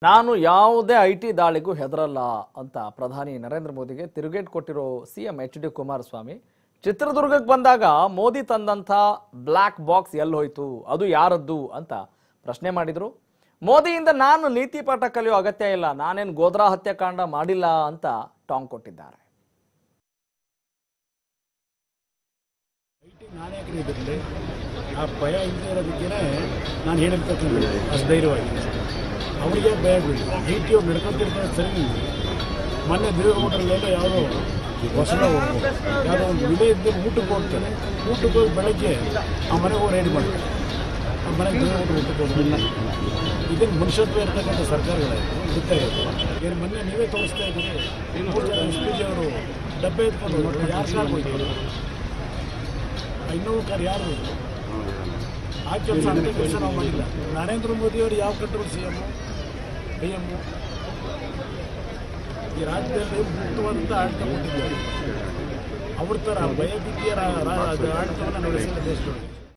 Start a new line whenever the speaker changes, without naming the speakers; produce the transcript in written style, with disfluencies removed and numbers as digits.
ನಾನು ಯಾವುದೇ ಐಟಿ ದಾಳಿಗೂ ಹೆದರಲ್ಲ ಅಂತ ಪ್ರಧಾನಿ ನರೇಂದ್ರ ಮೋದಿಗೆ ತಿರುಗೇಟ್ ಕೊಟ್ಟಿರೋ ಸಿಎಂ ಎಚ್.ಡಿ. ಕುಮಾರಸ್ವಾಮಿ ಚಿತ್ರದುರ್ಗಕ್ಕೆ ಬಂದಾಗ ಮೋದಿ ತಂದಂತ ಬ್ಲಾಕ್ ಬಾಕ್ಸ್ ಎಲ್ಲಿ ಹೋಯ್ತು, ಅದು ಯಾರದ್ದು ಅಂತ ಪ್ರಶ್ನೆ ಮಾಡಿದ್ರು. ಮೋದಿಯಿಂದ ನಾನು ನೀತಿ ಪಾಠ ಕಲಿಯೋ ಅಗತ್ಯ ಇಲ್ಲ, ನಾನೇನು ಗೋದ್ರಾ ಹತ್ಯಾಕಾಂಡ ಮಾಡಿಲ್ಲ ಅಂತ ಟಾಂಗ್ ಕೊಟ್ಟಿದ್ದಾರೆ.
ಆ ಭಯ ಇಲ್ಲದೆ ಇರೋದಕ್ಕೇ ನಾನು ಹೇಳಿರ್ತಕ್ಕಂಥ ಅಷ್ಟು ಧೈರ್ಯವಾಗಿ ಅವರಿಗೆ ಭಯ ಬೀಳಿಲ್ಲ. ಐಟಿ ಅವ್ರು ನಡ್ಕೊತಿರ್ತಾರೆ ಸರಿ. ಮೊನ್ನೆ ದೇವೇಗೌಡರಲ್ಲೆಲ್ಲ ಯಾವುದೋ ಹೊಸದ ಹೋಗ್ಬೋದು, ಯಾವುದೋ ಒಂದು ವಿಲೆ ಇದ್ದರೆ ಊಟಕ್ಕೆ ಹೋಗ್ತಾರೆ. ಊಟಕ್ಕೆ ಹೋಗಿ ಬೆಳಗ್ಗೆ ಆ ಮನೆಗೆ ಹೋಗಿ ರೆಡಿ ಮಾಡ್ತಾರೆ. ಆ ಮನೆಗೆ ದೇವೇಗೌಡರು ಊಟಕ್ಕೆ ಹೋಗೋದಿಲ್ಲ. ಇದನ್ನು ಮನುಷ್ಯತ್ವ ಇರ್ತಕ್ಕಂಥ ಸರ್ಕಾರಗಳಾಯಿತು ಗೊತ್ತಾಗಿತ್ತು. ಏನು ಮೊನ್ನೆ ನೀವೇ ತೋರಿಸ್ತಾ ಇದ್ದೀರಿ, ಎಸ್.ಪಿ.ಜಿ. ಅವರು ಡಬ್ಬೆ ಎತ್ಕೊಂಡು ಯಾರು ಕಾರ್ ಹೋಗ್ತಾರೆ, ಇನ್ನೊಬ್ಬ ಕಾರ್ ಯಾರು ಆ ಕೆಲಸ ಅಂತ ಕೆಲಸ ನಾವು ಮಾಡಿಲ್ಲ. ನರೇಂದ್ರ ಮೋದಿಯವರು ಯಾವ ಕಂಟ್ರೋಲ್ ಸಿ.ಎಮ್ ಪಿ.ಎಮ್ ಈ ರಾಜ್ಯದಲ್ಲಿ ಮುಕ್ತವಾದಂಥ ಆಡಳಿತ ಕೊಟ್ಟಿದ್ದಾರೆ. ಅವ್ರ ಥರ ಭಯಭೀತಿಯ ಆಡಳಿತವನ್ನು ನಡೆಸಿದ ದೇಶದೊಳಗೆ